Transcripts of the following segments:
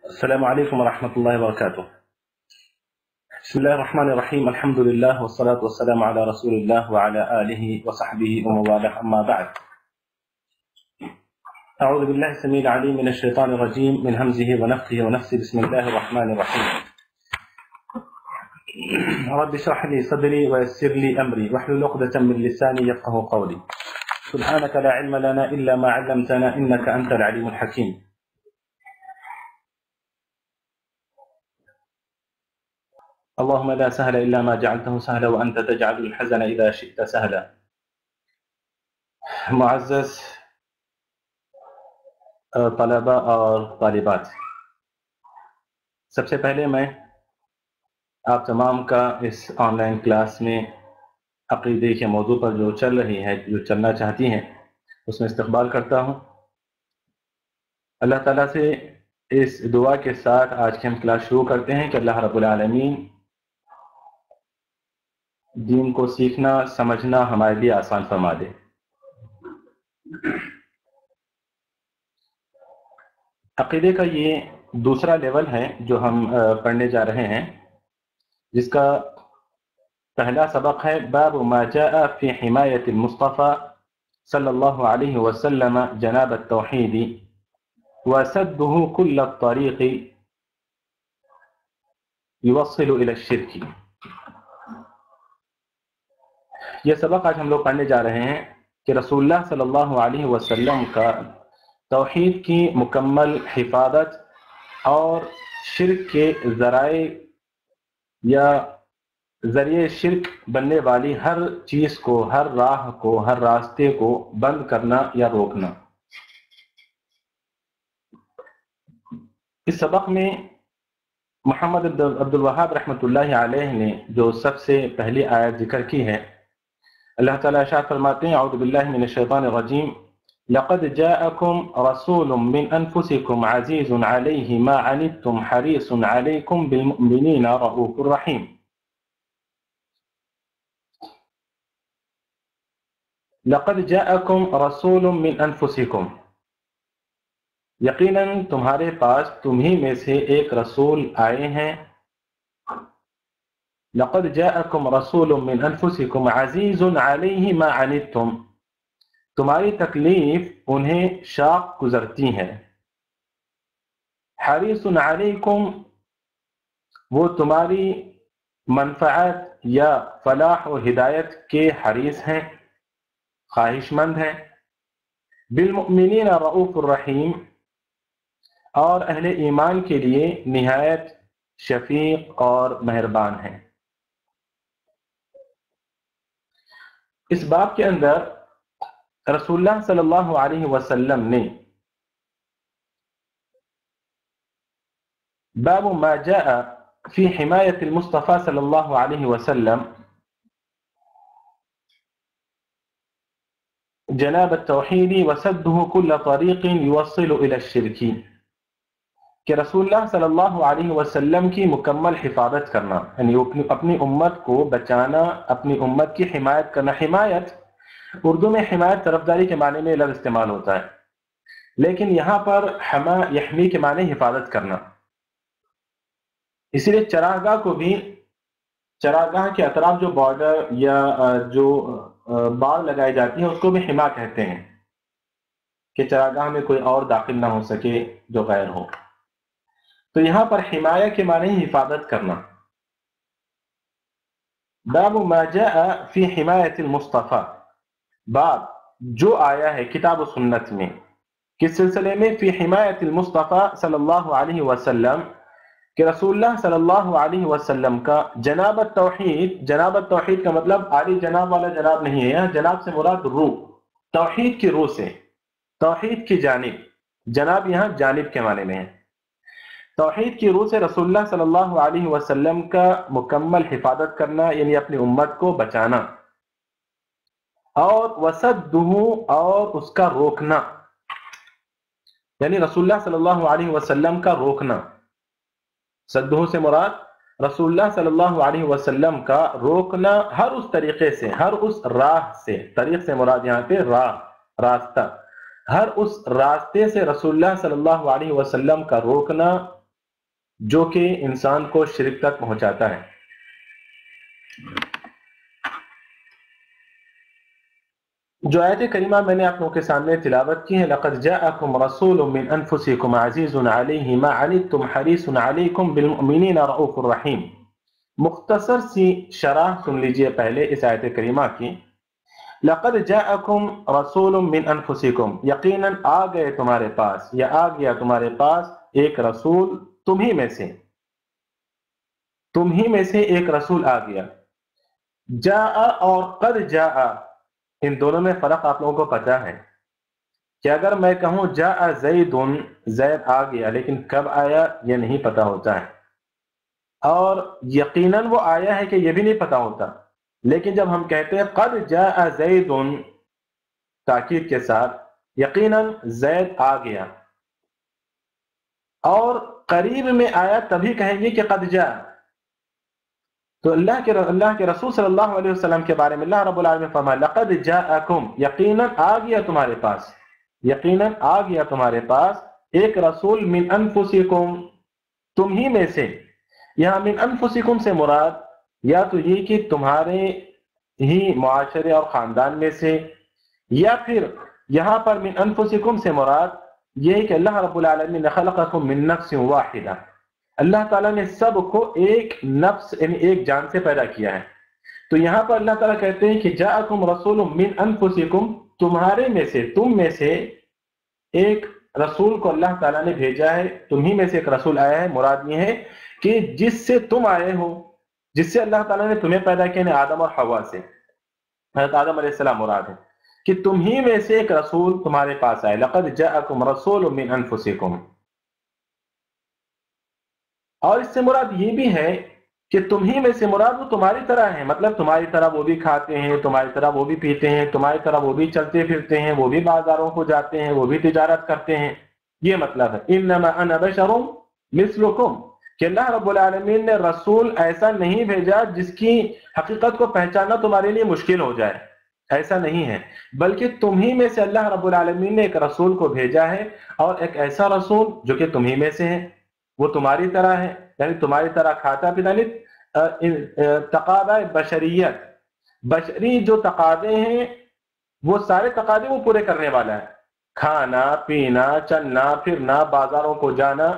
السلام عليكم ورحمة الله وبركاته. بسم الله الرحمن الرحيم. الحمد لله والصلاة والسلام على رسول الله وعلى آله وصحبه ومن والاه، أما بعد. أعوذ بالله السميع العليم من الشيطان الرجيم من همزه ونفخه ونفسه. بسم الله الرحمن الرحيم. رب اشرح لي صدري ويسر لي أمري واحلل عقدة من لساني يفقه قولي. سبحانك لا علم لنا إلا ما علمتنا إنك أنت العليم الحكيم. اللهم لا سهل إلا ما جعلته سهلا وأنت تجعل الحزن إذا شئت سهلا. معزز طلبہ اور طالبات، سب سے پہلے میں آپ تمام کا اس آن لائن کلاس میں عقیدے کے موضوع پر جو چل رہی ہے، جو چلنا چاہتی ہیں، اس میں استقبال کرتا ہوں۔ اللہ تعالیٰ سے اس دعا کے ساتھ آج کی ہم کلاس شروع کرتے ہیں کہ اللہ رب العالمین دین کو سیکھنا سمجھنا ہمارے لیے آسان فرما دے۔ عقیدے کا یہ دوسرا لیول ہے جو ہم پڑھنے جا رہے ہیں، جس کا پہلا سبق ہے باب ما جاء فی حمایت المصطفیٰ صلی اللہ علیہ وسلم جناب التوحید وسدہ کل الطریق یوصل الی الشرک۔ یہ سبق آج ہم لوگ پڑھنے جا رہے ہیں کہ رسول اللہ صلی اللہ علیہ وسلم کا توحید کی مکمل حفاظت اور شرک کے ذرائع یا ذریعے شرک بننے والی ہر چیز کو، ہر راہ کو، ہر راستے کو بند کرنا یا روکنا۔ اس سبق میں محمد عبد الوہاب رحمۃ اللہ علیہ نے جو سب سے پہلی آیت ذکر کی ہے، اللہ تعالیٰ ارشاد فرماتے ہیں اعوذ باللہ من الشیطان الرجیم لقد جاءکم رسول من انفسکم عزیز علیہ ما عنتم حریص علیکم بالمؤمنین رؤوف الرحیم۔ لقد جاءکم رسول من انفسکم، یقیناً تمہارے پاس تمہیں میں سے ایک رسول آئے ہیں۔ لقد جاءکم رسول من انفسکم عزیز علیہ ما عنتم، تمہاری تکلیف انہیں شاق گزرتی ہے۔ حریص علیکم، وہ تمہاری منفعت یا فلاح و ہدایت کے حریص ہیں، خواہش مند ہیں۔ بالمؤمنین رؤوف الرحیم، اور اہل ایمان کے لیے نہایت شفیق اور مہربان ہیں۔ اس باب کے اندر رسول اللہ صلی اللہ علیہ وسلم نے باب ما جاء فی حمایت المصطفیٰ صلی اللہ علیہ وسلم جناب التوحید وسدہ کل طریق یوصل الی الشرک، کہ رسول اللہ صلی اللہ علیہ وسلم کی مکمل حفاظت کرنا، یعنی اپنی امت کو بچانا، اپنی امت کی حمایت کرنا۔ حمایت اردو میں حمایت طرفداری کے معنی میں لفظ استعمال ہوتا ہے، لیکن یہاں پر حما یحمی کے معنی حفاظت کرنا۔ اسی لیے چراگاہ کو بھی، چراگاہ کے اطراف جو بارڈر یا جو باڑ لگائی جاتی ہے، اس کو بھی حما کہتے ہیں، کہ چراگاہ میں کوئی اور داخل نہ ہو سکے جو غیر ہو۔ تو یہاں پر حمایہ کے معنی حفاظت کرنا۔ باب ما جاء فی حمایت المصطفیٰ، باب جو آیا ہے کتاب و سنت میں کس سلسلے میں؟ فی حمایت المصطفیٰ صلی اللہ علیہ وسلم، کہ رسول اللہ صلی اللہ علیہ وسلم کا جناب التوحید، جناب التوحید کا مطلب عالی جناب والا جناب نہیں ہے، یہاں جناب سے مراد روح، توحید کی روح سے، توحید کی جانب، جناب یہاں جانب کے معنی میں ہے۔ توحید کی روح سے رسول اللہ صلی اللہ علیہ وسلم کا مکمل حفاظت کرنا، یعنی اپنی امت کو بچانا، اور وسدہ، اور اس کا روکنا، یعنی رسول اللہ صلی اللہ علیہ وسلم کا روکنا۔ سدہ سے مراد رسول اللہ صلی اللہ علیہ وسلم کا روکنا ہر اس طریقے سے، ہر اس راہ سے، طریق سے مراد یہاں پہ راہ، راستہ، ہر اس راستے سے رسول اللہ صلی اللہ علیہ وسلم کا روکنا جو کہ انسان کو شرک تک پہنچاتا ہے۔ جو آیت کریمہ میں نے آپ لوگوں کے سامنے تلاوت کی ہے، لقد جاءکم رسول من انفسکم عزیز علیہ ما عنتم حریص علیکم بالمؤمنین رؤوف الرحیم، مختصر سی شرح سن لیجئے پہلے اس آیت کریمہ کی۔ لقد جاءکم رسول من انفسکم، یقیناً آ گئے تمہارے پاس یا آ گیا تمہارے پاس ایک رسول تمہیں میں سے ایک رسول آ گیا۔ جاء اور قد جاء، ان دونوں میں فرق آپ لوگوں کو پتہ ہے کہ اگر میں کہوں جاء زید، زید آ گیا، لیکن کب آیا یہ نہیں پتہ ہوتا ہے، اور یقیناً وہ آیا ہے کہ یہ بھی نہیں پتہ ہوتا۔ لیکن جب ہم کہتے ہیں قد جاء زید تاکید کے ساتھ، یقیناً زید آ گیا، اور قریب میں آیا تبھی کہیں گے کہ قد جاء۔ تو اللہ کے رسول صلی اللہ علیہ وسلم کے بارے میں اللہ رب العالمین فرمایا لقد جاءکم، یقیناً آ گیا تمہارے پاس، یقیناً آ گیا تمہارے پاس ایک رسول من انفسکم، تم ہی میں سے۔ یہاں من انفسکم سے مراد یا تو یہ کہ تمہارے ہی معاشرے اور خاندان میں سے، یا پھر یہاں پر من انفسکم سے مراد یہ کہ اللہ رب العالمین نے خلقکم من نفس واحدہ، اللہ تعالیٰ نے سب کو ایک نفس یعنی ایک جان سے پیدا کیا ہے۔ تو یہاں پر اللہ تعالیٰ کہتے ہیں کہ جاءکم رسول من انفسکم، تمہارے میں سے، تم میں سے ایک رسول کو اللہ تعالیٰ نے بھیجا ہے، تمہیں میں سے ایک رسول آیا ہے۔ مراد یہ ہے کہ جس سے تم آئے ہو، جس سے اللہ تعالیٰ نے تمہیں پیدا کیا، یعنی آدم اور حوا سے، حضرت آدم علیہ السلام مراد ہے کہ تمہیں میں سے ایک رسول تمہارے پاس آئے۔ لقد جاءکم رسول من انفسکم، اور اس سے مراد یہ بھی ہے کہ تمہیں میں سے مراد وہ تمہاری طرح ہیں، مطلب تمہاری طرح وہ بھی کھاتے ہیں، تمہاری طرح وہ بھی پیتے ہیں، تمہاری طرح وہ بھی چلتے پھرتے ہیں، وہ بھی بازاروں کو جاتے ہیں، وہ بھی تجارت کرتے ہیں، یہ مطلب ہے۔ انما انا بشر مثلکم، کہ اللہ رب العالمین نے رسول ایسا نہیں بھیجا جس کی حقیقت کو پہچاننا تمہارے لیے مشکل ہو جائے، ایسا نہیں ہے، بلکہ تمہیں میں سے اللہ رب العالمین نے ایک رسول کو بھیجا ہے، اور ایک ایسا رسول جو کہ تمہیں میں سے ہے، وہ تمہاری طرح ہے، یعنی تمہاری طرح کھاتا پیتا نہیں۔ تقاضۂ بشریت، بشری جو تقاضے ہیں وہ سارے تقاضے وہ پورے کرنے والا ہے، کھانا پینا، چلنا پھرنا، بازاروں کو جانا،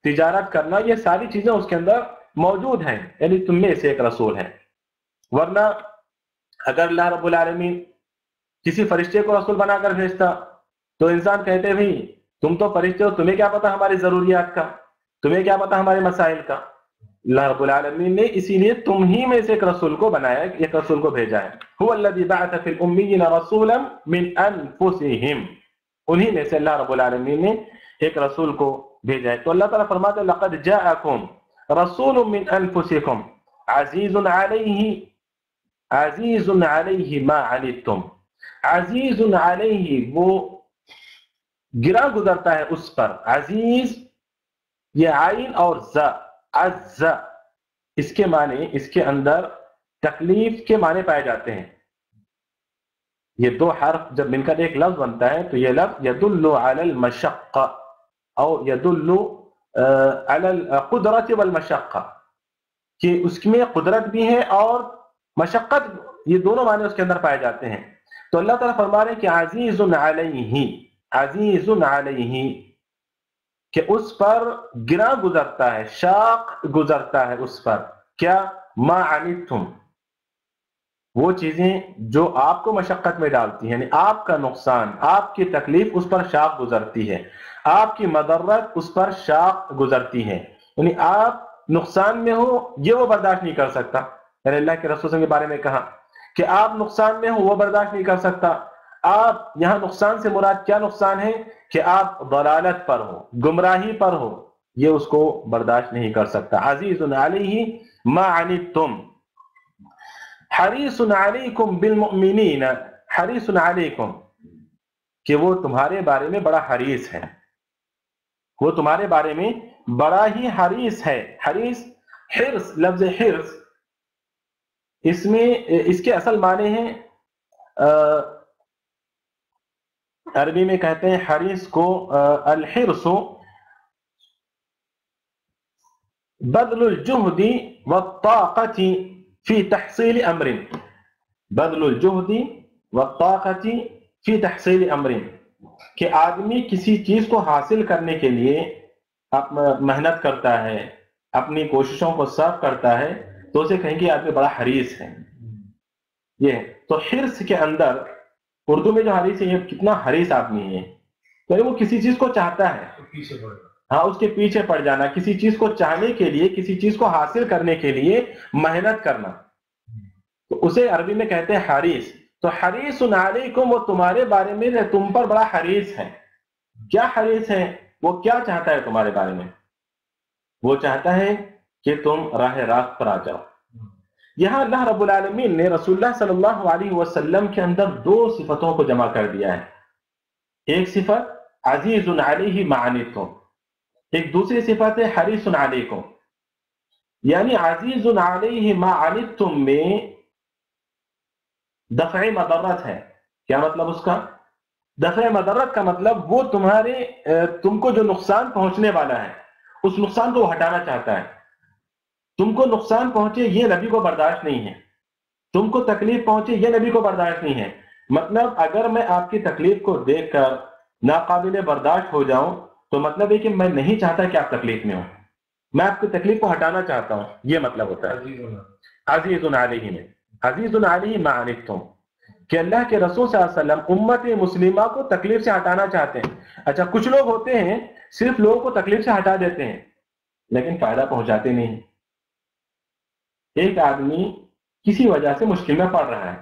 تجارت کرنا، یہ ساری چیزیں اس کے اندر موجود ہیں، یعنی تم میں سے ایک رسول ہے۔ ورنہ اگر اللہ رب العالمین کسی فرشتے کو رسول بنا کر بھیجتا تو انسان کہتے بھئی تم تو فرشتے ہو، تمہیں کیا پتا ہماری ضروریات کا، تمہیں کیا پتا ہمارے مسائل کا۔ اللہ رب العالمین نے اسی لیے تم ہی میں سے ایک رسول کو بنایا، ایک رسول کو بھیجا ہے۔ هو الذی بعث فی الامیین رسولا من انفسہم، انہی میں سے اللہ رب العالمین نے ایک رسول کو بھیجا ہے۔ تو اللہ تعالیٰ فرماتے ہیں لقد جاءکم رسول من انفسکم عزیز علیہ ما عنتم، عزیز علیہ وہ گرا گزرتا ہے اس پر، عزیز یہ عین اور ز، عز، اس کے معنی، اس کے اندر تکلیف کے معنی پائے جاتے ہیں۔ یہ دو حرف جب مل کر ایک لفظ بنتا ہے تو یہ لفظ یدل علی المشقہ او یدل علی القدرت والمشقہ، کہ اس میں قدرت بھی ہے اور مشقت، یہ دونوں معنی اس کے اندر پائے جاتے ہیں۔ تو اللہ تعالیٰ فرما رہے ہیں کہ عزیز علیہ، عزیز علیہ، کہ اس پر گرا گزرتا ہے، شاق گزرتا ہے اس پر، کیا؟ ما عنتم، وہ چیزیں جو آپ کو مشقت میں ڈالتی ہیں، یعنی آپ کا نقصان، آپ کی تکلیف اس پر شاق گزرتی ہے، آپ کی مضرت اس پر شاق گزرتی ہے، یعنی آپ نقصان میں ہو یہ وہ برداشت نہیں کر سکتا، یعنی اللہ کے رسول کے بارے میں کہا کہ آپ نقصان میں ہو وہ برداشت نہیں کر سکتا۔ آپ یہاں نقصان سے مراد کیا نقصان ہے کہ آپ ضلالت پر ہو، گمراہی پر ہو، یہ اس کو برداشت نہیں کر سکتا۔ عزیز علیہ ما عنتم حریص علیکم بالمؤمنین، حریص علیکم کہ وہ تمہارے بارے میں بڑا حریص ہے، وہ تمہارے بارے میں بڑا ہی حریص ہے۔ حریص، حرص، لفظ حرص اس میں اس کے اصل معنی ہیں، عربی میں کہتے ہیں حریص کو الحرص بذل الجهد والطاقة في تحصيل أمر، بذل الجهد والطاقة في تحصيل أمر، کہ آدمی کسی چیز کو حاصل کرنے کے لیے محنت کرتا ہے، اپنی کوششوں کو صرف کرتا ہے، تو اسے کہیں گے آدمی بڑا حریص ہے. یہ تو حرص کے اندر اردو میں جو حریص ہے، یہ کتنا حریص آدمی ہے، تو وہ کسی چیز کو چاہتا ہے، ہاں اس کے پیچھے پڑ جانا، کسی چیز کو چاہنے کے لیے، کسی چیز کو حاصل کرنے کے لیے محنت کرنا، تو اسے عربی میں کہتے ہیں حریص. تو حریص علیکم، وہ تمہارے بارے میں تم پر بڑا حریص ہے. کیا حریص ہے؟ وہ کیا چاہتا ہے تمہارے بارے میں؟ وہ چاہتا ہے کہ تم راہ راست پر آ جاؤ. یہاں اللہ رب العالمین نے رسول اللہ صلی اللہ علیہ وسلم کے اندر دو صفتوں کو جمع کر دیا ہے. ایک صفت عزیز علیہ ما عنتم، ایک دوسری صفت ہے حریص علیکم. یعنی عزیز علیہ ما عنتم میں دفع مضرت ہے. کیا مطلب اس کا؟ دفع مضرت کا مطلب وہ تم کو جو نقصان پہنچنے والا ہے، اس نقصان کو وہ ہٹانا چاہتا ہے. تم کو نقصان پہنچے یہ نبی کو برداشت نہیں ہے، تم کو تکلیف پہنچے یہ نبی کو برداشت نہیں ہے. مطلب اگر میں آپ کی تکلیف کو دیکھ کر ناقابل برداشت ہو جاؤں تو مطلب ہے کہ میں نہیں چاہتا کہ آپ تکلیف میں ہوں، میں آپ کی تکلیف کو ہٹانا چاہتا ہوں. یہ مطلب ہوتا ہے عزیز علیہ میں. عزیز علیہ ما عنتم، کہ اللہ کے رسول صلی اللہ علیہ وسلم امت مسلمہ کو تکلیف سے ہٹانا چاہتے ہیں. اچھا کچھ لوگ ہوتے ہیں صرف لوگوں کو تکلیف سے ہٹا دیتے ہیں لیکن فائدہ پہنچاتے نہیں. ایک آدمی کسی وجہ سے مشکل میں پڑ رہا ہے،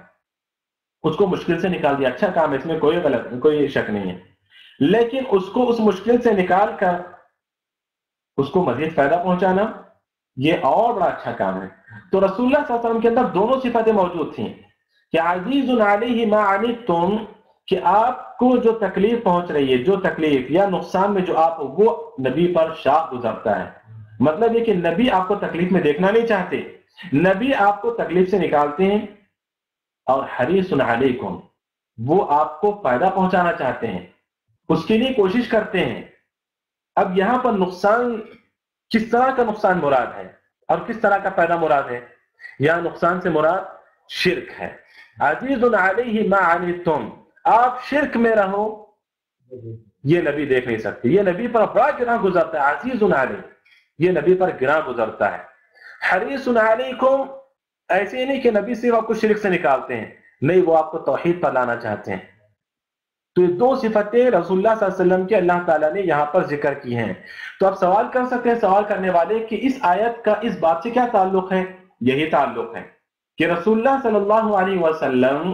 اس کو مشکل سے نکال دیا، اچھا کام ہے، اس میں کوئی شک نہیں ہے، لیکن اس کو اس مشکل سے نکال کر اس کو مزید فائدہ پہنچانا یہ اور بڑا اچھا کام ہے. تو رسول اللہ صلی اللہ علیہ وسلم کے اندر دونوں صفتیں موجود تھیں کہ عزیز علیہ ما عنتم، کہ آپ کو جو تکلیف پہنچ رہی ہے، جو تکلیف یا نقصان میں جو آپ، وہ نبی پر شاق گزرتا ہے. مطلب یہ کہ نبی آپ کو تکلیف میں دیکھنا نہیں چاہتے، نبی آپ کو تکلیف سے نکالتے ہیں. اور حریص علیکم، وہ آپ کو فائدہ پہنچانا چاہتے ہیں، اس کے لیے کوشش کرتے ہیں. اب یہاں پر نقصان کس طرح کا نقصان مراد ہے اور کس طرح کا فائدہ مراد ہے؟ یہاں نقصان سے مراد شرک ہے. عزیز علیہ ما عنتم، آپ شرک میں رہو یہ نبی دیکھ نہیں سکتے، یہ نبی پر بڑا گراں گزرتا ہے. عزیز علیہ، یہ نبی پر گراں گزرتا ہے. حریص علیکم، ایسے نہیں کہ نبی صرف آپ کو شرک سے نکالتے ہیں، نہیں، وہ آپ کو توحید پر لانا چاہتے ہیں. تو یہ دو صفتیں رسول اللہ صلی اللہ علیہ وسلم کے اللہ تعالیٰ نے یہاں پر ذکر کی ہیں. تو آپ سوال کر سکتے ہیں سوال کرنے والے کہ اس آیت کا اس بات سے کیا تعلق ہے؟ یہی تعلق ہے کہ رسول اللہ صلی اللہ علیہ وسلم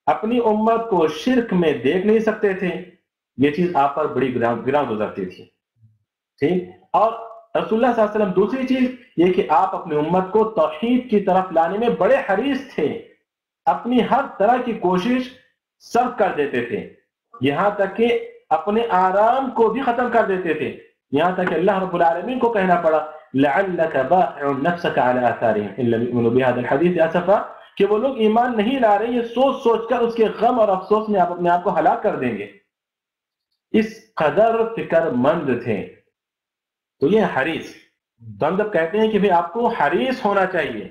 اپنی امت کو شرک میں دیکھ نہیں سکتے تھے، یہ چیز آپ پر بڑی گراں گزرتی تھی. ٹھیک، اور رسول اللہ صلی اللہ علیہ وسلم دوسری چیز یہ کہ آپ اپنی امت کو توحید کی طرف لانے میں بڑے حریص تھے، اپنی ہر طرح کی کوشش صرف کر دیتے تھے، یہاں تک کہ اپنے آرام کو بھی ختم کر دیتے تھے، یہاں تک کہ اللہ رب العالمین کو کہنا پڑا لعلک باخع نفسک علی آثارہم ان لم یؤمنوا بہذا الحدیث اسفا، کہ وہ لوگ ایمان نہیں لا رہے، یہ سوچ سوچ کر اس کے غم اور افسوس میں آپ اپنے آپ کو ہلاک کر دیں گے. اس قدر فکر مند تھے. تو یہ حریص، تو ہم جب کہتے ہیں کہ بھی آپ کو حریص ہونا چاہیے،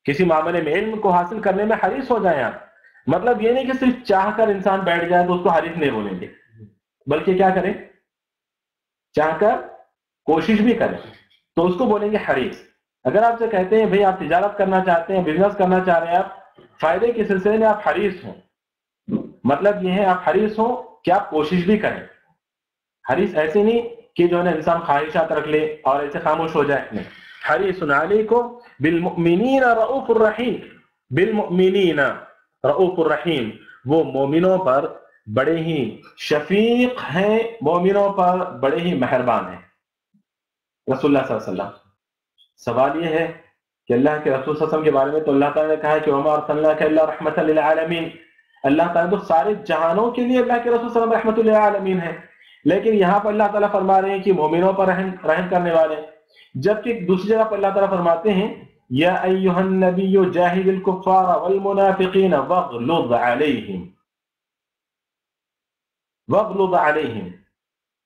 کسی معاملے میں علم کو حاصل کرنے میں حریص ہو جائیں آپ، مطلب یہ نہیں کہ صرف چاہ کر انسان بیٹھ جائے تو اس کو حریص نہیں بولیں گے، بلکہ کیا کریں، چاہ کر کوشش بھی کریں تو اس کو بولیں گے حریص. اگر آپ سے کہتے ہیں بھئی آپ تجارت کرنا چاہتے ہیں، بزنس کرنا چاہ رہے ہیں، آپ فائدے کے سلسلے میں آپ حریص ہوں، مطلب یہ ہے آپ حریص ہوں کہ آپ کوشش بھی کریں. حریص ایسے نہیں کہ جو ہے نا انسان خواہشات رکھ لے اور ایسے خاموش ہو جائے، نہیں. حریص علیکم بالمؤمنین رؤوف الرحیم، بالمؤمنین رؤوف الرحیم، وہ مومنوں پر بڑے ہی شفیق ہیں، مومنوں پر بڑے ہی مہربان ہیں. رسول اللہ صلی اللہ علیہ وسلم، سوال یہ ہے کہ اللہ کے رسول صلی اللہ علیہ وسلم کے بارے میں تو اللہ تعالیٰ نے کہا ہے کہ وما ارسلناک الا رحمۃ للعالمین، اللہ تعالیٰ تو سارے جہانوں کے لیے اللہ کے رسول صلی اللہ علیہ وسلم رحمۃ للعالمین ہے، لیکن یہاں پر اللہ تعالیٰ فرما رہے ہیں کہ مومنوں پر رحم کرنے والے، جبکہ دوسری جگہ پر اللہ تعالیٰ فرماتے ہیں یا ایھا النبی جاہد الکفار والمنافقین واغلظ علیہم، واغلظ علیہم،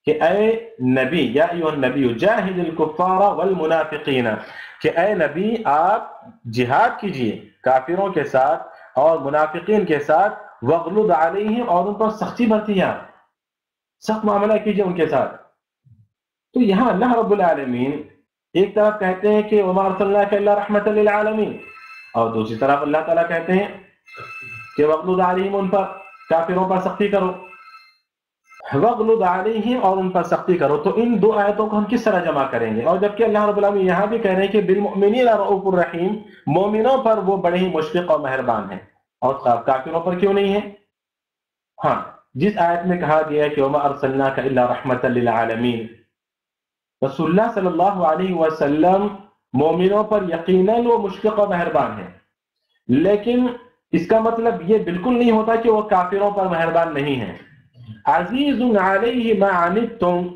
کہ اے نبی یا ایھا النبی جاہد الکفار والمنافقین، کہ اے نبی آپ جہاد کیجئے کافروں کے ساتھ اور منافقین کے ساتھ، وغلظ علیہم، اور ان پر سختی برتیے، آپ سخت معاملہ کیجئے ان کے ساتھ۔ تو یہاں اللہ رب العالمین ایک طرف کہتے ہیں کہ وما ارسلناک الا رحمۃ للعالمین، اور دوسری طرف اللہ تعالیٰ کہتے ہیں کہ وغلظ علیہم، ان پر کافروں پر سختی کرو، وغلظ علیہم، اور ان پر سختی کرو۔ تو ان دو آیتوں کو ہم کس طرح جمع کریں گے؟ اور جبکہ اللہ رب العالمین یہاں بھی کہہ رہے ہیں کہ بالمؤمنین رؤوف الرحیم، مومنوں پر وہ بڑے ہی مشفق اور مہربان ہیں، اور کافروں پر کیوں نہیں ہے؟ ہاں، جس آیت میں کہا گیا کہ وما ارسلناک الا رحمۃ للعالمین، رسول اللہ صلی اللہ علیہ وسلم مومنوں پر یقیناً وہ مشفق و مہربان ہیں، لیکن اس کا مطلب یہ بالکل نہیں ہوتا کہ وہ کافروں پر مہربان نہیں ہیں۔ عزیز علیہ ما عنتم،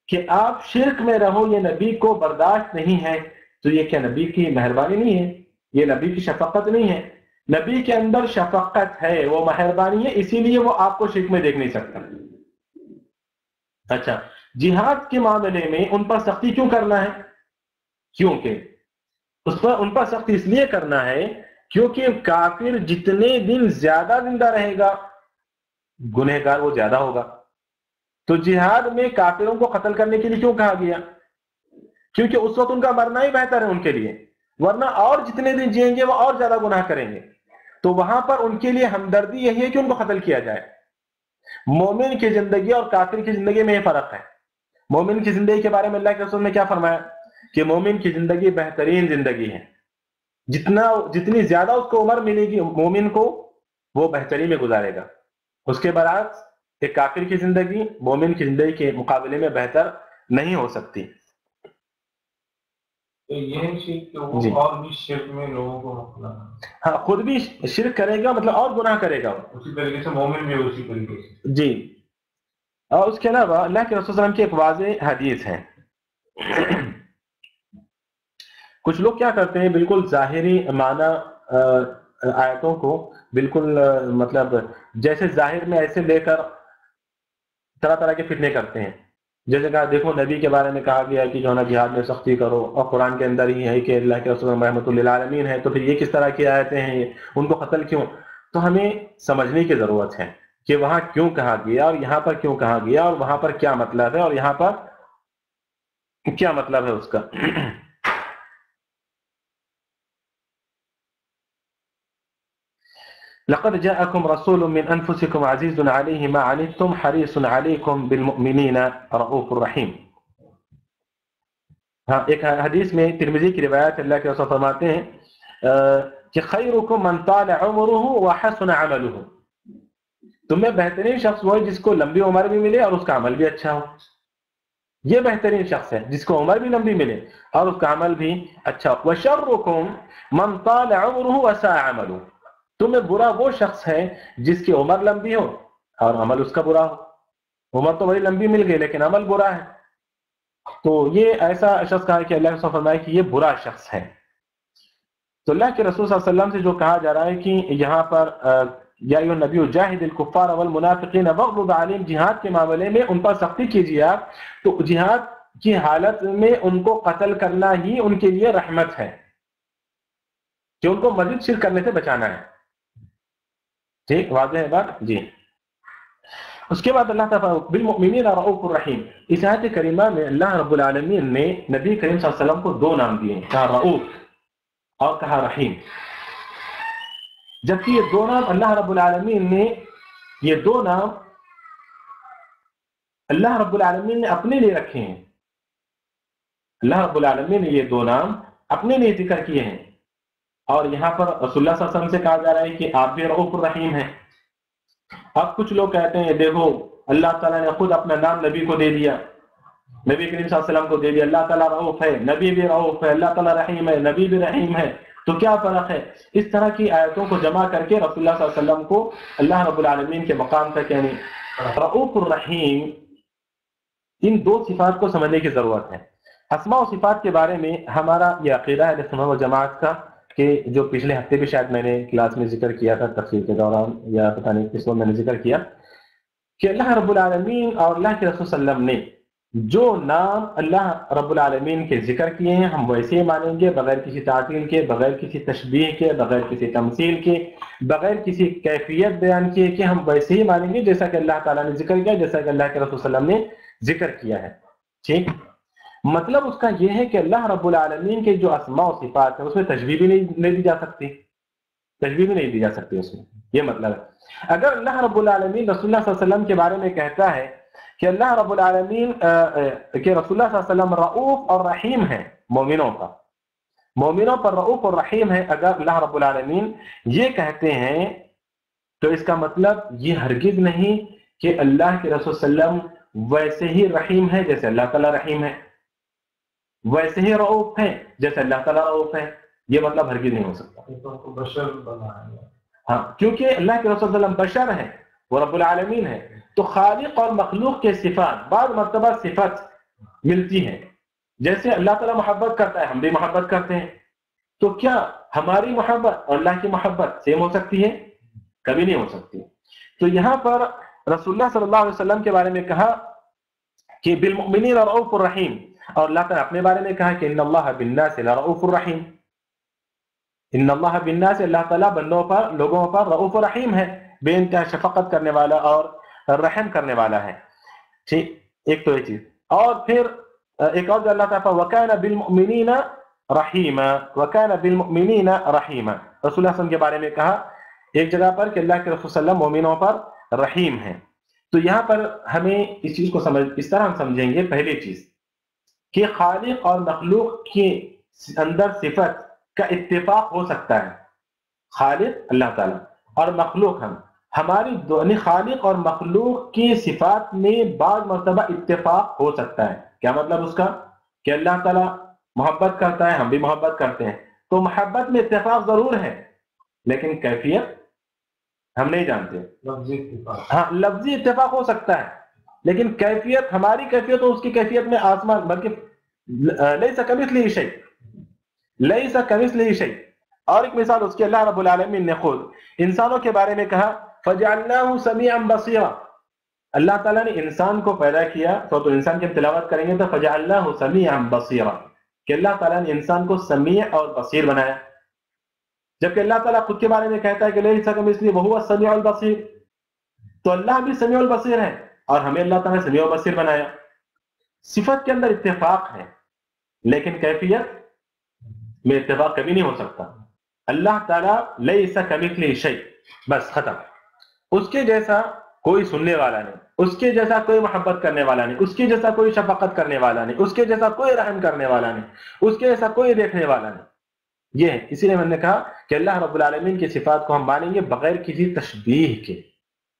کہ آپ شرک میں رہو یہ نبی کو برداشت نہیں ہے، تو یہ کیا نبی کی مہربانی نہیں ہے؟ یہ نبی کی شفقت نہیں ہے؟ نبی کے اندر شفقت ہے، وہ مہربانی ہے، اسی لیے وہ آپ کو شرک میں دیکھ نہیں سکتا۔ اچھا، جہاد کے معاملے میں ان پر سختی کیوں کرنا ہے؟ کیونکہ ان پر سختی اس لیے کرنا ہے کیونکہ کافر جتنے دن زیادہ زندہ رہے گا گنہگار وہ زیادہ ہوگا۔ تو جہاد میں کافروں کو قتل کرنے کے لیے کیوں کہا گیا؟ کیونکہ اس وقت ان کا مرنا ہی بہتر ہے ان کے لیے، ورنہ اور جتنے دن جئیں گے وہ اور زیادہ گناہ کریں گے۔ تو وہاں پر ان کے لیے ہمدردی یہی ہے کہ ان کو قتل کیا جائے۔ مومن کی زندگی اور کافر کی زندگی میں یہ فرق ہے۔ مومن کی زندگی کے بارے میں اللہ کے رسول نے کیا فرمایا کہ مومن کی زندگی بہترین زندگی ہے، جتنی زیادہ اس کو عمر ملے گی مومن کو وہ بہترین میں گزارے گا۔ اس کے برعکس ایک کافر کی زندگی مومن کی زندگی کے مقابلے میں بہتر نہیں ہو سکتی۔ تو یہ شرک وہ اور بھی شرک میں لوگوں کو مبتلا، ہاں، خود بھی شرک کرے گا، مطلب اور گناہ کرے گا، اسی طریقے سے مومن بھی اسی طریقے سے۔ جی۔ اور اس کے علاوہ اللہ کے رسول صلی اللہ علیہ وسلم کی ایک واضح حدیث ہے۔ کچھ لوگ کیا کرتے ہیں، بالکل ظاہری معنی آیتوں کو بالکل مطلب جیسے ظاہر میں ایسے لے کر طرح طرح کے فتنے کرتے ہیں۔ جیسے کہا دیکھو نبی کے بارے میں کہا گیا کہ جو ہے نا جہاد میں سختی کرو، اور قرآن کے اندر ہی ہے کہ اللہ کے رسول رحمۃ للعالمین ہے، تو پھر یہ کس طرح کی آیتیں ہیں، ان کو قتل کیوں؟ تو ہمیں سمجھنے کی ضرورت ہے کہ وہاں کیوں کہا گیا اور یہاں پر کیوں کہا گیا، اور وہاں پر کیا مطلب ہے اور یہاں پر کیا مطلب ہے اس کا۔ لقد جاءكم رسول من انفسكم عزيز عليه ما عنتم حريص عليكم بالمؤمنين رؤوف رحيم۔ ہاں، ایک حدیث میں ترمذی کی روایت اللہ کے رسول فرماتے ہیں کہ خیرکم من طال عمره وحسن عمله، تمہیں بہترین شخص وہ ہے جس کو لمبی عمر بھی ملے اور اس کا عمل بھی اچھا ہو۔ یہ بہترین شخص ہے جس کو عمر بھی لمبی ملے اور اس کا عمل بھی اچھا ہو۔ وشرکم من طال عمره وساء عمله، تمہیں برا وہ شخص ہے جس کی عمر لمبی ہو اور عمل اس کا برا ہو۔ عمر تو بڑی لمبی مل گئی لیکن عمل برا ہے، تو یہ ایسا شخص کہا کہ اللہ کے رسول فرمایا کہ یہ برا شخص ہے۔ تو اللہ کے رسول صلی اللہ علیہ وسلم سے جو کہا جا رہا ہے کہ یہاں پر یا ایھا النبی جاہد الکفار والمنافقین واغلظ علیہم، جہاد کے معاملے میں ان پر سختی کیجیے آپ، تو جہاد کی حالت میں ان کو قتل کرنا ہی ان کے لیے رحمت ہے کہ ان کو مزید شرک کرنے سے بچانا ہے۔ ٹھیک، واضح ہے بات؟ جی۔ اس کے بعد اللہ تعالیٰ بالمؤمنین رؤوف الرحیم، اس آیت کریمہ میں اللہ رب العالمین نے نبی کریم صلی اللہ علیہ وسلم کو دو نام دیے، کہا رؤوف اور کہا رحیم، جبکہ یہ دو نام اللہ رب العالمین نے اپنے لیے رکھے ہیں۔ اللہ رب العالمین نے یہ دو نام اپنے لیے ذکر کیے ہیں، اور یہاں پر رسول اللہ صلی اللہ علیہ وسلم سے کہا جا رہا ہے کہ آپ بھی رؤوف الرحیم ہیں۔ اب کچھ لوگ کہتے ہیں دیکھو اللہ تعالیٰ نے خود اپنا نام نبی کو دے دیا، نبی کریم صلی اللہ علیہ وسلم کو دے دیا، اللہ تعالیٰ رؤوف ہے، نبی بھی رؤوف ہے، اللہ تعالیٰ رحیم ہے، نبی بھی رحیم ہے، تو کیا فرق ہے؟ اس طرح کی آیتوں کو جمع کر کے رسول اللہ صلی اللہ علیہ وسلم کو اللہ رب العالمین کے مقام تک، یعنی رؤوف الرحیم، ان دو صفات کو سمجھنے کی ضرورت ہے۔ اسماء و صفات کے بارے میں ہمارا یہ عقیدہ ہے اہل سنت و جماعت کا، کہ جو پچھلے ہفتے بھی شاید میں نے کلاس میں ذکر کیا تھا تفسیر کے دوران، یا پتہ نہیں کس وقت میں نے ذکر کیا، کہ اللہ رب العالمین اور اللہ کے رسول صلی اللہ علیہ وسلم نے جو نام اللہ رب العالمین کے ذکر کیے ہیں ہم ویسے ہی مانیں گے، بغیر کسی تعطیل کے، بغیر کسی تشبیہ کے، بغیر کسی تمثیل کے، بغیر کسی کیفیت بیان کیے کہ ہم ویسے ہی مانیں گے جیسا کہ اللہ تعالیٰ نے ذکر کیا، جیسا کہ اللہ کے رسول صلی اللہ علیہ وسلم نے ذکر کیا ہے. ٹھیک، مطلب اس کا یہ ہے کہ اللہ رب العالمین کے جو اسماء و صفات ہیں اس میں تشبیہ بھی نہیں دی جا سکتی، تشبیہ بھی نہیں دی جا سکتی اس میں. یہ مطلب ہے اگر اللہ رب العالمین رسول اللہ صلی اللہ علیہ وسلم کے بارے میں کہتا ہے کہ اللہ رب العالمین کہ رسول اللہ صلی اللہ علیہ وسلم رؤوف اور رحیم ہیں مومنوں پر رؤوف اور رحیم ہے، اگر اللہ رب العالمین یہ کہتے ہیں تو اس کا مطلب یہ ہرگز نہیں کہ اللہ کے رسول صلی اللہ علیہ وسلم ویسے ہی رحیم ہے جیسے اللہ تعالیٰ رحیم ہے، ویسے ہی رؤوف ہے جیسے اللہ تعالیٰ رؤوف ہے. یہ مطلب ہرگز نہیں ہو سکتا. بشر بنایا، ہاں، کیونکہ اللہ کے رسول صلی اللہ علیہ وسلم بشر ہیں، وہ رب العالمین ہے، تو خالق اور مخلوق کے صفات بعض مرتبہ صفت ملتی ہیں. جیسے اللہ تعالیٰ محبت کرتا ہے، ہم بھی محبت کرتے ہیں، تو کیا ہماری محبت اور اللہ کی محبت سیم ہو سکتی ہے؟ کبھی نہیں ہو سکتی. تو یہاں پر رسول اللہ صلی اللہ علیہ وسلم کے بارے میں کہا کہ بالمؤمنین رؤوف الرحیم، اور اللہ تعالیٰ اپنے بارے میں کہا کہ ان اللہ بالناس لرؤوف الرحیم. ان اللہ بالناس، اللہ تعالیٰ بندوں پر، لوگوں پر رؤوف الرحیم ہے، بے انتہا شفقت کرنے والا اور رحم کرنے والا ہے. ٹھیک، ایک تو یہ چیز. اور پھر ایک اور جو اللہ تعالیٰ وَكَانَ بِالْمُؤْمِنِينَ رَحِيمًا، وَكَانَ بِالْمُؤْمِنِينَ رَحِيمًا، رسول اللہ صلی اللہ علیہ وسلم کے بارے میں کہا ایک جگہ پر کہ اللہ کے رسول صلی اللہ علیہ وسلم مومنوں پر رحیم ہیں. تو یہاں پر ہمیں اس چیز کو اس طرح ہم سمجھیں گے. پہلی چیز کہ خالق اور مخلوق کے اندر صفت کا اتفاق ہو سکتا ہے. خالق اللہ تعالیٰ اور مخلوق ہماری یعنی خالق اور مخلوق کی صفات میں بعض مرتبہ اتفاق ہو سکتا ہے. کیا مطلب اس کا؟ کہ اللہ تعالیٰ محبت کرتا ہے، ہم بھی محبت کرتے ہیں، تو محبت میں اتفاق ضرور ہے لیکن کیفیت ہم نہیں جانتے. لفظی اتفاق، ہاں، لفظی اتفاق ہو سکتا ہے لیکن کیفیت، ہماری کیفیت اور اس کی کیفیت میں آسمان، بلکہ لیس کمثلہ شیء، لیس کمثلہ شیء. اور ایک مثال اس کی اللہ رب العالمین نے خود انسانوں کے بارے میں کہا فجعلناہ سمیعا بصیرا. اللہ تعالیٰ نے انسان کو پیدا کیا، تو انسان کی تلاوت کریں گے تو فجعلناہ سمیعا بصیرا، کہ اللہ تعالیٰ نے انسان کو سمیع اور بصیر بنایا. جبکہ اللہ تعالیٰ خود کے بارے میں کہتا ہے کہ لیس کمثلہ وہو السمیع البصیر، تو اللہ بھی سمیع البصیر ہے اور ہمیں اللہ تعالیٰ نے سمیع البصیر بنایا. صفت کے اندر اتفاق ہے لیکن کیفیت میں اتفاق کبھی نہیں ہو سکتا. اللہ تعالیٰ لیس کمثلہ شیء، بس ختم. اس کے جیسا کوئی سننے والا نہیں، اس کے جیسا کوئی محبت کرنے والا نہیں، اس کے جیسا کوئی شفقت کرنے والا نہیں، اس کے جیسا کوئی رحم کرنے والا نہیں، اس کے جیسا کوئی دیکھنے والا نہیں. یہ ہے، اسی لیے میں نے کہا کہ اللہ رب العالمین کی صفات کو ہم مانیں گے بغیر کسی تشبیہ کے.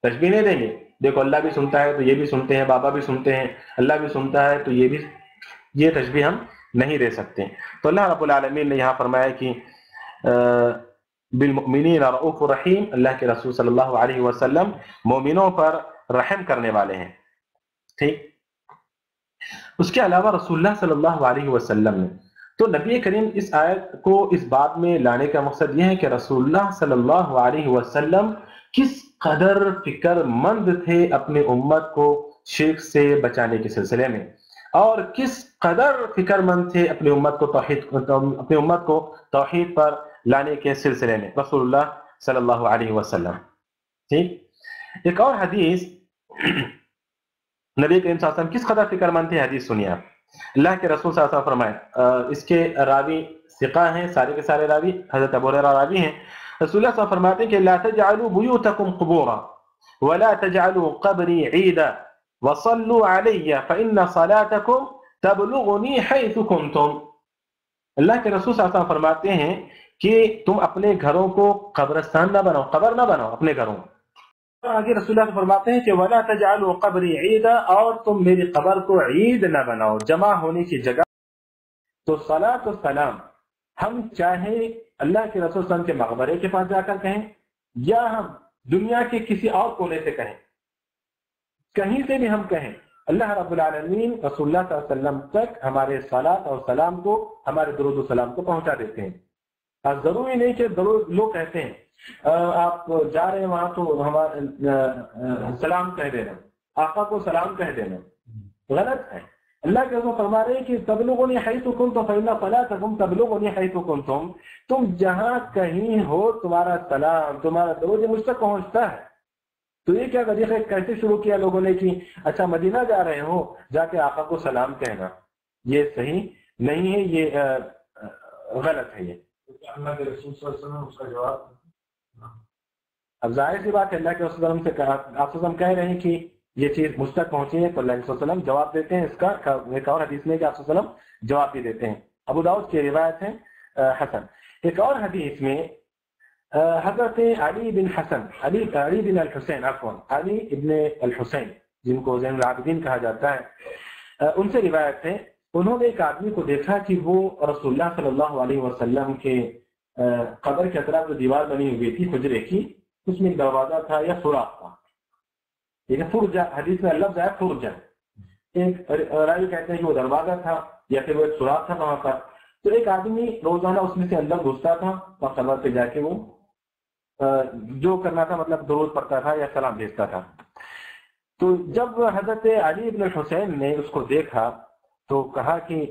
تشبیہ نہیں دیں گے. دیکھو اللہ بھی سنتا ہے تو یہ بھی سنتے ہیں، بابا بھی سنتے ہیں، اللہ بھی سنتا ہے تو یہ بھی، یہ تشبیہ ہم نہیں دے سکتے. تو اللہ رب العالمین نے یہاں فرمایا کہ بالمؤمنین رؤوف الرحیم، اللہ کے رسول صلی اللہ علیہ وسلم مومنوں پر رحم کرنے والے ہیں. ٹھیک، اس کے علاوہ رسول اللہ صلی اللہ علیہ وسلم نے، تو نبی کریم اس آیت کو اس بات میں لانے کا مقصد یہ ہے کہ رسول اللہ صلی اللہ علیہ وسلم کس قدر فکر مند تھے اپنے امت کو شرک سے بچانے کے سلسلے میں، اور کس قدر فکر مند تھے اپنی امت کو توحید پر لانے کے سلسلے میں رسول اللہ صلی اللہ علیہ وسلم. ٹھیک، ایک اور حدیث نبی کریم صلی اللہ علیہ وسلم کس قدر فکر مند تھے، حدیث سنیے آپ. اللہ کے رسول صلی اللہ علیہ وسلم فرمائے، اس کے راوی ثقہ ہیں، سارے کے سارے راوی حضرت ابو ہریرہ راوی ہیں. رسول اللہ صلی اللہ علیہ وسلم فرماتے ہیں کہ لا تجعلوا بیوتکم قبورا ولا تجعلوا قبری عیدا وصلوا علی فإن صلاتکم تبلغنی حیث کنتم. اللہ کے رسول صلی اللہ علیہ وسلم فرماتے ہیں کہ تم اپنے گھروں کو قبرستان نہ بناؤ، قبر نہ بناؤ اپنے گھروں. آگے رسول اللہ فرماتے ہیں کہ ولا تجعلوا قبری عیدا، اور تم میری قبر کو عید نہ بناؤ، جمع ہونے کی جگہ. تو صلاۃ و سلام ہم چاہے اللہ کے رسول صلی اللہ علیہ وسلم کے مقبرے کے پاس جا کر کہیں یا ہم دنیا کے کسی اور کونے سے کہیں، کہیں سے بھی ہم کہیں، اللہ رب العالمین رسول اللہ صلی اللہ علیہ وسلم تک ہمارے صلاۃ اور سلام کو، ہمارے درود و سلام کو پہنچا دیتے ہیں. ضروری نہیں کہ لوگ کہتے ہیں آپ جا رہے ہیں وہاں تو ہمارا سلام کہہ دینا، آقا کو سلام کہہ دینا غلط ہے۔ اللہ کے رسول فرما رہے ہیں کہ تبلغنی حیث کنتم فإن صلاتکم تبلغنی حیث کنتم، تم جہاں کہیں ہو تمہارا سلام، تمہارا درود مجھ تک پہنچتا ہے۔ تو یہ کیا طریقہ کیسے شروع کیا لوگوں نے کہ اچھا مدینہ جا رہے ہو جا کے آقا کو سلام کہنا، یہ صحیح نہیں ہے، یہ غلط ہے۔ یہ اللہ کے رسول صلی اللہ علیہ وسلم اس کا جواب، اب ظاہر سی بات ہے اللہ کے رسول سے آپ سے ہم کہہ رہے ہیں کہ یہ چیز مجھ تک پہنچی ہے تو اللہ علیہ وسلم جواب دیتے ہیں۔ اس کا ایک اور حدیث میں کہ آپ وسلم جواب بھی دیتے ہیں، ابو داؤد کی روایت ہے حسن۔ ایک اور حدیث میں حضرت علی بن حسن علی بن الحسین علی ابن الحسین جن کو زین العابدین کہا جاتا ہے، ان سے روایت ہے، انہوں نے ایک آدمی کو دیکھا کہ وہ رسول اللہ صلی اللہ علیہ وسلم کے قبر کے اطراف جو دیوار بنی ہوئی تھی حجرے کی، اس میں ایک دروازہ تھا یا سوراخ تھا، ٹھیک ہے، فرجہ، حدیث میں لفظ ہے فرجہ، ایک راوی کہتے ہیں کہ وہ دروازہ تھا یا پھر وہ ایک سوراخ تھا وہاں پر۔ تو ایک آدمی روزانہ اس میں سے اندر گھستا تھا اور قبر پہ جا کے وہ جو کرنا تھا مطلب درود پڑھتا تھا یا سلام بھیجتا تھا۔ تو جب حضرت علی بن الحسین نے اس کو دیکھا تو کہا کہ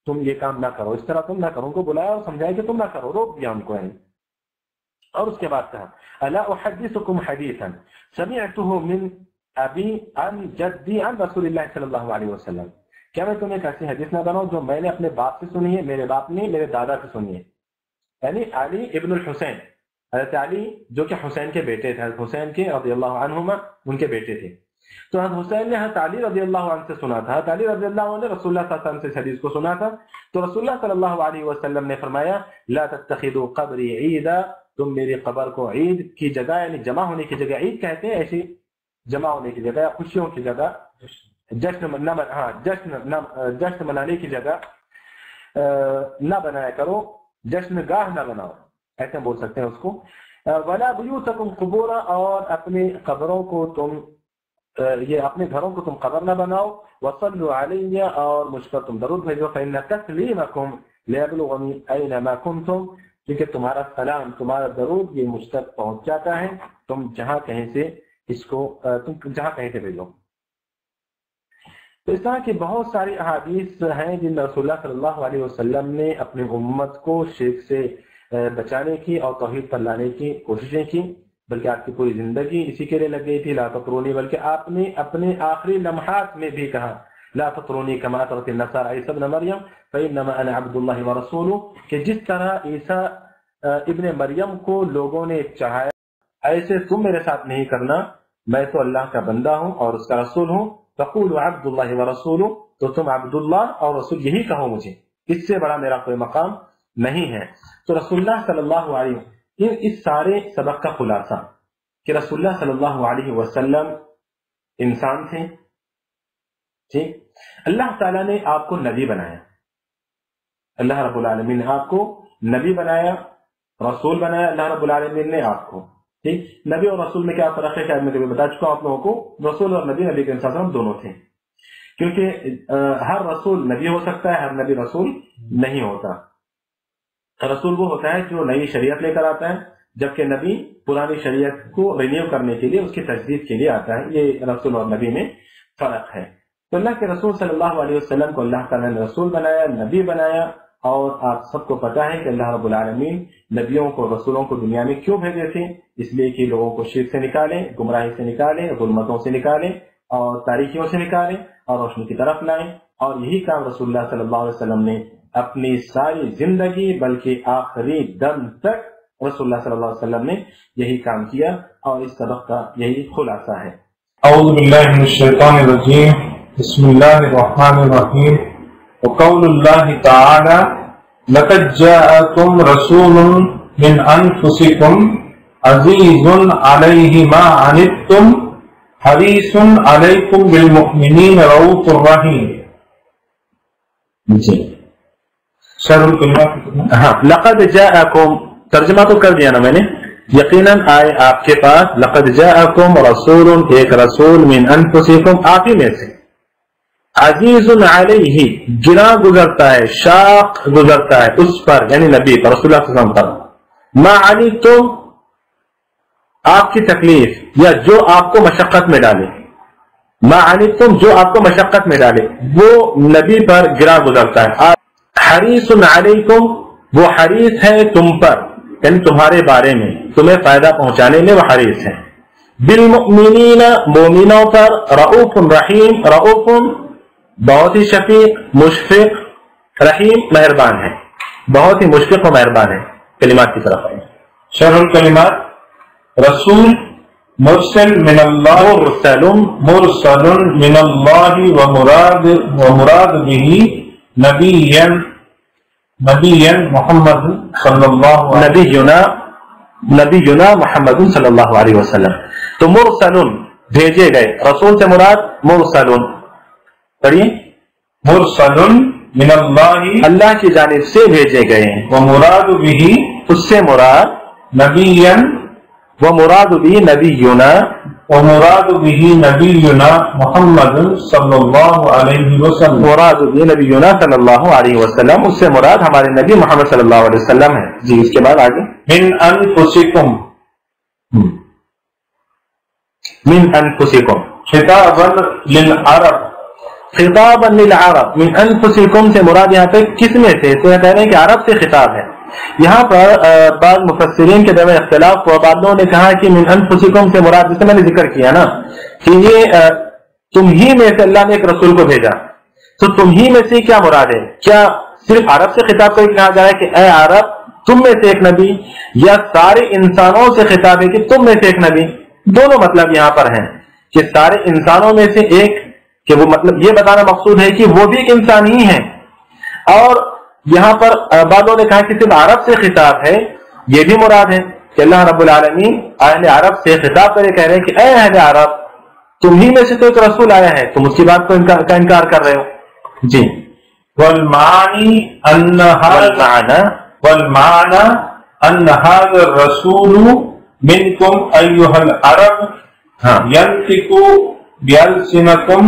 تم یہ کام نہ کرو، اس طرح تم نہ کرو، ان کو بلایا اور سمجھایا کہ تم نہ کرو، روک دیا ان کو ہے۔ اور اس کے بعد کہا الا احدثکم حدیثا سمعته من ابی عن جدی عن رسول اللہ صلی اللہ علیہ وسلم، کیا میں تمہیں ایک ایسی حدیث نہ بناؤں جو میں نے اپنے باپ سے سنی ہے، میرے باپ نے میرے دادا سے سنی ہے، یعنی علی ابن الحسین، حضرت علی جو کہ حسین کے بیٹے تھے، حضرت حسین کے رضی اللہ عنہما ان کے بیٹے تھے۔ تو حضرت حسین نے حضرت علی رضی اللہ عنہ سے سنا تھا، حضرت علی رضی اللہ عنہ نے رسول اللہ صلی اللہ علیہ وسلم سے اس حدیث کو سنا تھا۔ تو رسول اللہ صلی اللہ علیہ وسلم نے فرمایا لا تتخذوا قبری عیدا، تم میری قبر کو عید کی جگہ یعنی جمع ہونے کی جگہ، عید کہتے ہیں ایسی جمع ہونے کی جگہ، خوشیوں کی جگہ، جشن منانے کی جگہ نہ بنایا کرو، جشن گاہ نہ بناؤ، ایسے بول سکتے ہیں اس کو۔ ولا بیوتکم قبورا، اور اپنی قبروں کو تم یہ اپنے گھروں کو تم قبر نہ بناؤ۔ وصلوا علی، اور مجھ پر تم درود بھیجو، فإن تسلیمکم لیبلغنی اینما کنتم، کیونکہ تمہارا سلام، تمہارا درود یہ مجھ تک پہنچ جاتا ہے، تم جہاں کہیں سے اس کو تم جہاں کہیں سے بھیجو۔ تو اس طرح کی بہت ساری احادیث ہیں جن رسول اللہ صلی اللہ علیہ وسلم نے اپنی امت کو شرک سے بچانے کی اور توحید پر لانے کی کوششیں کی، بلکہ آپ کی پوری زندگی اسی کے لیے لگ گئی تھی، لا تطرونی، بلکہ آپ نے اپنے آخری لمحات میں بھی کہا لا تطرونی کما اطرت النصارى عیسی ابن مریم فانما انا عبد اللہ ورسولہ، کہ جس طرح عیسیٰ ابن مریم کو لوگوں نے چاہایا ایسے تم میرے ساتھ نہیں کرنا، میں تو اللہ کا بندہ ہوں اور اس کا رسول ہوں۔ فقولوا عبد اللہ ورسولہ، تو تم عبد اللہ اور رسول یہی کہو مجھے، اس سے بڑا میرا کوئی مقام نہیں ہے۔ تو رسول اللہ صلی اللہ علیہ وسلم اس سارے سبق کا خلاصہ کہ رسول اللہ صلی اللہ علیہ وسلم انسان تھے، ٹھیک، اللہ تعالیٰ نے آپ کو نبی بنایا، اللہ رب العالمین نے آپ کو نبی بنایا، رسول بنایا اللہ رب العالمین نے آپ کو، ٹھیک۔ نبی اور رسول میں کیا فرق ہے شاید میں کبھی بتا چکا ہوں آپ لوگوں کو، رسول اور نبی نبی کے انسان دونوں تھے، کیونکہ ہر رسول نبی ہو سکتا ہے، ہر نبی رسول نہیں ہوتا۔ رسول وہ ہوتا ہے جو نئی شریعت لے کر آتا ہے، جبکہ نبی پرانی شریعت کو رینیو کرنے کے لیے، اس کی تجدید کے لیے آتا ہے۔ یہ رسول اور نبی میں فرق ہے۔ تو اللہ کے رسول صلی اللہ علیہ وسلم کو اللہ تعالیٰ نے رسول بنایا، نبی بنایا، اور آپ سب کو پتا ہے کہ اللہ رب العالمین نبیوں کو، رسولوں کو دنیا میں کیوں بھیجے تھے؟ اس لیے کہ لوگوں کو شرک سے نکالیں، گمراہی سے نکالیں، ظلمتوں سے نکالیں اور تاریکیوں سے نکالیں اور روشنی کی طرف لائیں۔ اور یہی کام رسول اللہ صلی اللہ علیہ وسلم نے اپنی ساری زندگی بلکہ آخری دم تک رسول اللہ صلی اللہ علیہ وسلم نے یہی کام کیا، اور اس سبق کا یہی خلاصہ ہے۔ اعوذ باللہ من الشیطان الرجیم، بسم اللہ الرحمن الرحیم۔ وقول اللہ تعالی لقد جاءکم رسول من انفسکم عزیز علیہ ما عنتم حریص علیکم بالمؤمنین رؤوف الرحیم۔ جی لقد جاءکم ترجمہ تو کر دیا نا میں نے، یقیناً آئے آپ کے پاس، لقد جاءکم رسول، ایک رسول، من انفسکم، آپ ہی میں سے، عزیز علیہ گرا گزرتا ہے، شاق گزرتا ہے اس پر، یعنی نبی پر، رسول اللہ صلی اللہ علیہ وسلم پر، ما عنتم آپ کی تکلیف یا جو آپ کو مشقت میں ڈالے، ما عنتم جو آپ کو مشقت میں ڈالے وہ نبی پر گرا گزرتا ہے. حریص علیکم وہ حریص ہے تم پر، یعنی تمہارے بارے میں، تمہیں فائدہ پہنچانے میں وہ حریص ہے. بالمؤمنین مومنوں پر، رؤوف رحیم، رؤوف بہت ہی شفیق، مشفق، رحیم مہربان ہے، بہت ہی مشفق و مہربان ہے. کلمات کی طرف آئیں. شرح الکلمات رسول مرسل من اللہ، مرسل من اللہ ومراد به نبی محمد صلی اللہ نبینا محمد صلی اللہ علیہ وسلم. تو مرسل بھیجے گئے، رسول سے مراد مرسل، پڑھیے مرسل من اللہ اللہ کی جانب سے بھیجے گئے ہیں، ومراد به اس سے مراد نبی ومراد به نبینا، ومراد به نبینا محمد صلی اللہ علیہ وسلم، مراد به نبینا صلی اللہ علیہ وسلم، اس سے مراد ہمارے نبی محمد صلی اللہ علیہ وسلم ہے. جی اس کے بعد آگے من انفسکم، من انفسکم خطابا للعرب، خطابا للعرب، من انفسکم سے مراد یہاں پہ کس میں سے؟ تو یہ کہہ رہے ہیں کہ عرب سے خطاب ہے. یہاں پر بعض مفسرین کے درمیان اختلاف ہوا، بعض لوگوں نے کہا کہ من انفسکم سے مراد، جسے میں نے ذکر کیا نا کہ یہ تم ہی میں سے اللہ نے ایک رسول کو بھیجا، تو تم ہی میں سے کیا مراد ہے؟ کیا صرف عرب سے خطاب کر کے کہا جا رہا ہے کہ اے عرب تم میں سے ایک نبی، یا سارے انسانوں سے خطاب ہے کہ تم میں سے ایک نبی؟ دونوں مطلب یہاں پر ہیں کہ سارے انسانوں میں سے ایک، کہ وہ مطلب یہ بتانا مقصود ہے کہ وہ بھی ایک انسان ہی ہے. اور یہاں پر بعضوں نے کہا کہ صرف عرب سے خطاب ہے، یہ بھی مراد ہے کہ اللہ رب العالمین اہل عرب سے خطاب کرے کہہ رہے ہیں کہ اے اہل عرب تم ہی میں سے تو ایک رسول آیا ہے، تم اس کی بات کو انکار کر رہے ہو. جی والمعنی ان هذا الرسول منکم ایھا العرب ينطق بألسنتکم،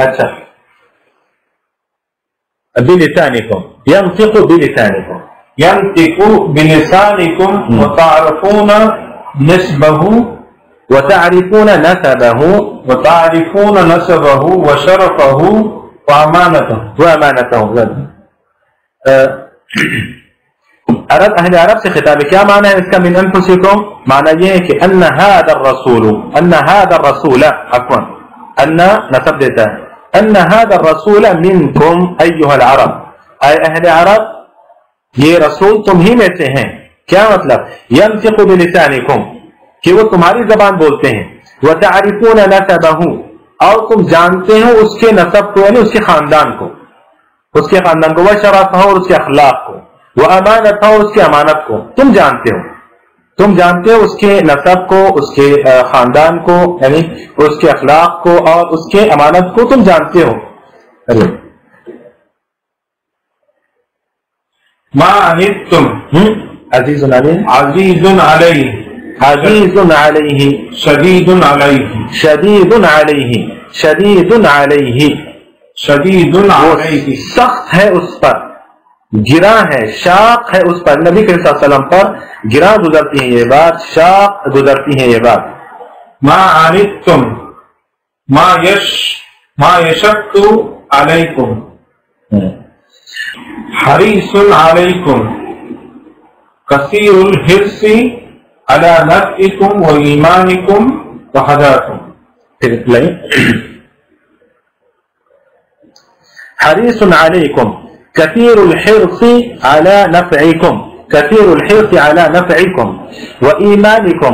اچھا بلسانکم، ينطق بلسانکم، ينطق بلسانکم وتعرفون نسبه وشرفه وامانته. عرب اہل عرب سے خطاب ہے. کیا معنی ہے اس کا من انفسکم؟ معنی یہ ہے کہ ان هذا الرسول عفوا ان نسب دیتا ہے، ان هذا الرسول منکم ایھا العرب، اے اہل عرب یہ رسول تم ہی میں سے ہیں. کیا مطلب؟ ينطق بلسانکم کہ وہ تمہاری زبان بولتے ہیں، وتعرفون نسبه اور تم جانتے ہو اس کے نسب کو، یعنی اس کے خاندان کو، وشرفه اور اس کے اخلاق کو، وامانته اور اس کی امانت کو تم جانتے ہو اس کے نسب کو، اس کے خاندان کو، یعنی اس کے اخلاق کو اور اس کے امانت کو تم جانتے ہو. ما عنتم عزیز علیہ، عزیز علیہ، عزیز علیہ، شدید علیہ، شدید علیہ، شدید علیہ، شدید علیہ سخت ہے اس پر، گرا ہے، شاق ہے اس پر. نبی کریم صلی اللہ علیہ وسلم پر گرا گزرتی ہے یہ بات، شاق گزرتی ہے یہ بات. ما عنتم ما یشق علیکم حریص علیکم کثیر الحرص علی نفعکم و ایمانکم و ہداکم. حریص علیکم كثير الحرص على نفعكم، كثير الحرص على نفعكم وإيمانكم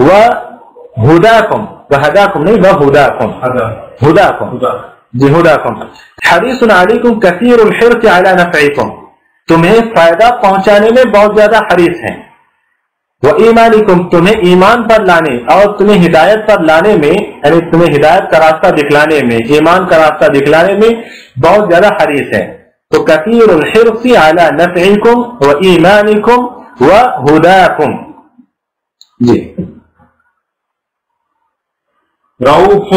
وهداكم، وهداكم نہیں وهداكم، هداكم جی هداكم. حریص علیکم كثير الحرص على نفعكم، تمہیں فائدہ پہنچانے میں بہت زیادہ حریص ہیں. وإيمانكم تمہیں ایمان پر لانے اور تمہیں ہدایت پر لانے میں، یعنی تمہیں ہدایت کا راستہ دکھلانے میں، ایمان کا راستہ دکھلانے میں بہت زیادہ حریص ہے. تو کثیر الحرص علی نفعکم و ایمانکم و ہداکم. جی رؤوف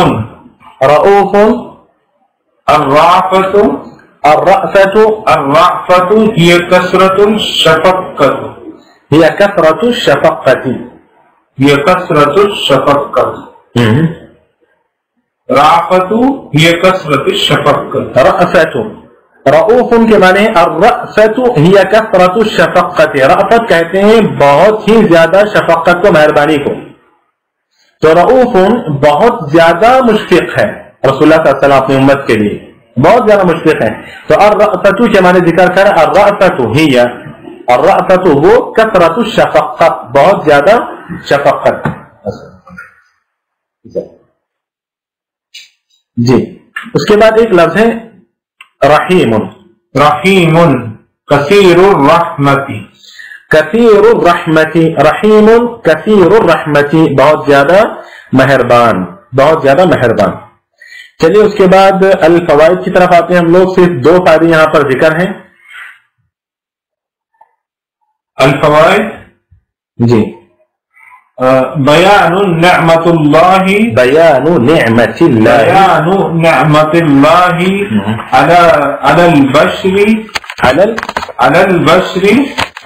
رؤوف الرأفة الرأفة هي كثرة الشفقة هي كثرة الشفقة رأفة هي كثرة الشفقة رأفة رؤوف کے معنی الرأفة هي كثرة الشفقة رأفت کہتے ہیں بہت ہی زیادہ شفقت کو مہربانی کو تو رؤوف بہت زیادہ مشفق ہے رسول اللہ صلی اللہ علیہ وسلم اپنی امت کے لیے بہت زیادہ مشفق ہے تو الرأفة کے معنی ذکر کر الرأفة هي الرأفة وہ كثرة الشفقة بہت زیادہ شفقت جی اس کے بعد ایک لفظ ہے رحیم رحیم کثیر الرحمت کثیر الرحمت رحیم کثیر الرحمت بہت زیادہ مہربان چلیے اس کے بعد الفوائد کی طرف آتے ہیں ہم لوگ صرف 2 فائدے یہاں پر ذکر ہیں الفوائد جی بیان نعمت اللہ بیان نعمت اللہ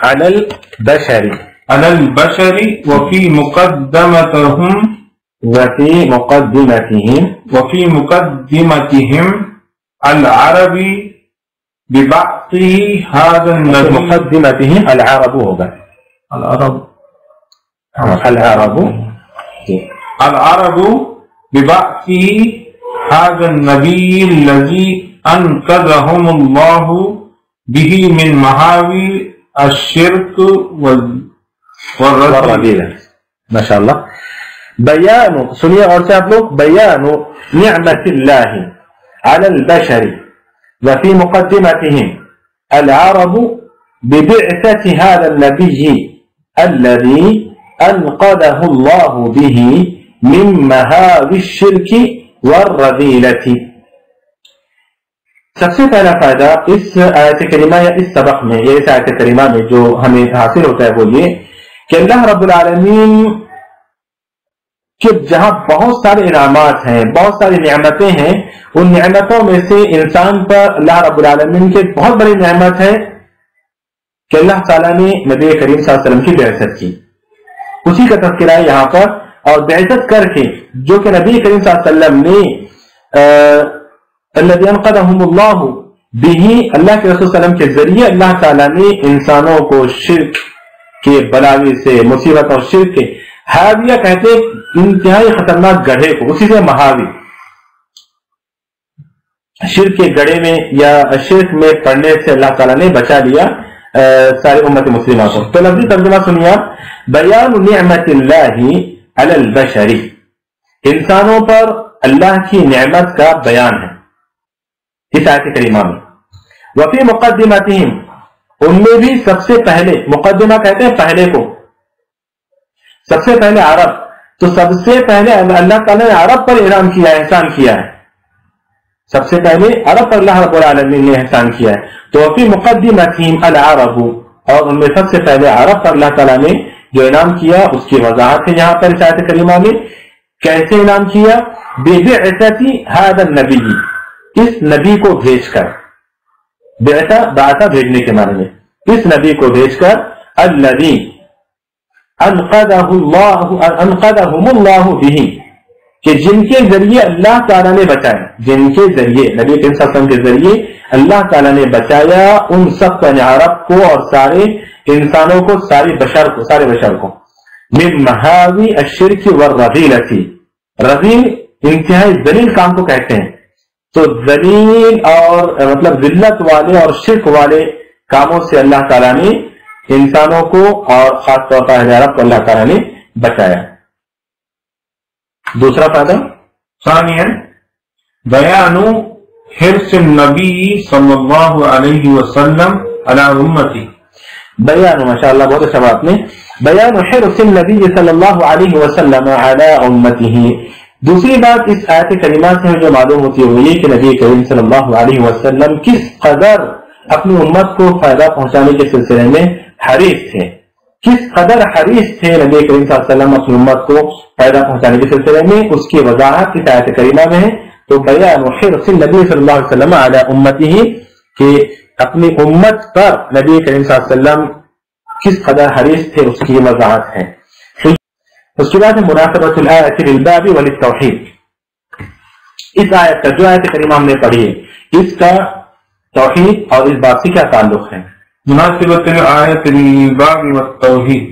علی البشر وفی مقدمتهم العرب ببعثه هذا النبي مقدمتهم العرب ہوگا العرب ببعثه هذا النبي الذي أنقذهم الله به من محاوي الشرك والرذيلة ما شاء الله بیان سنیے اور سے آپ لوگ بیان نعمت اللہ على البشر وفي مقدمتهم العرب ببعثة هذا النبي الذي أنقذه الله به من مهاوي الشرك والرذيلة سب سے پہلا فائدہ اس آیت کریمہ یا اس سبق میں یا اس آیت کریمہ میں جو ہمیں حاصل ہوتا ہے وہ یہ کہ اللہ رب العالمین کہ جہاں بہت سارے انعامات ہیں بہت ساری نعمتیں ہیں ان نعمتوں میں سے انسان پر اللہ رب العالمین کے بہت بڑی نعمت ہے کہ اللہ تعالیٰ نے نبی کریم صلی اللہ علیہ وسلم کی بعثت کی اسی کا تذکرہ ہے یہاں پر اور بعثت کر کے جو کہ نبی کریم صلی اللہ علیہ وسلم نے الذی انقذهم اللہ به اللہ کے رسول صلی اللہ علیہ وسلم کے ذریعے اللہ تعالیٰ نے انسانوں کو شرک کے بلاوی سے مصیبت اور شرک کے حاویہ کہتے انتہائی خطرناک گڑھے کو اسی سے مہاوی شرک کے گڑھے میں یا شرک میں پڑنے سے اللہ تعالیٰ نے بچا لیا ساری امت مسلمہ کو تو لفظی ترجمہ سنیے آپ بیان نعمت اللہ علی البشر انسانوں پر اللہ کی نعمت کا بیان ہے اس آیت کریمہ میں وفی مقدمتہم ان میں بھی سب سے پہلے مقدمہ کہتے ہیں پہلے کو سب سے پہلے عرب تو سب سے پہلے اللہ تعالیٰ نے عرب پر انعام کیا ہے احسان کیا ہے سب سے پہلے عرب پر اللہ رب العالمین نے احسان کیا ہے تو وفی مقدمتہم العرب اور ان میں سب سے پہلے عرب پر اللہ تعالیٰ نے جو انعام کیا اس کی وضاحت ہے یہاں پر اس آیت کریمہ میں کیسے انعام کیا ببعثت ھذا النبی اس نبی کو بھیج کر بعثہ بھیجنے کے معنی میں اس نبی کو بھیج کر الذی انقذهم اللہ به کہ جن کے ذریعے اللہ تعالیٰ نے بچایا جن کے ذریعے نبی کریم صلی اللہ علیہ وسلم کے ذریعے اللہ تعالیٰ نے بچایا ان سب کو عرب کو اور سارے انسانوں کو سارے بشر کو من محاوی الشرک والرذیلۃ رذیل انتہائی ذلیل کام کو کہتے ہیں تو ذلیل اور مطلب ذلت والے اور شرک والے کاموں سے اللہ تعالیٰ نے انسانوں کو اور خاص طور پر عرب کو اللہ تعالیٰ نے بچایا دوسرا فائدہ ثانیاً بیان حرص النبی صلی اللہ علیہ وسلم علی امتی بیان ماشاءاللہ بہت اچھا بات نے بیان حرص النبی صلی اللہ علیہ وسلم علی امتہ دوسری بات اس آیت کریمہ سے جو معلوم ہوتی ہے وہ یہ کہ نبی کریم صلی اللہ علیہ وسلم کس قدر اپنی امت کو فائدہ پہنچانے کے سلسلے میں حریص تھے کس قدر حریص تھے نبی کریم صلی اللہ علیہ وسلم اپنی امت کو فائدہ پہنچانے کے سلسلے میں، اس کی وضاحت اس آیت کریمہ میں ہے۔ تو بیان حرص النبی صلی اللہ علیہ وسلم علی امتہ، کہ اپنی امت پر نبی کریم صلی اللہ علیہ وسلم کس قدر حریص تھے اس کی وضاحت ہے۔ اس کے بعد مناسبۃ الآیۃ للباب وللتوحید، اس آیت کا جو آیت کریمہ ہم نے پڑھی ہے اس کا توحید اور اس بات سے کیا تعلق ہے؟ مناسبۃ الآیۃ للباب والتوحید،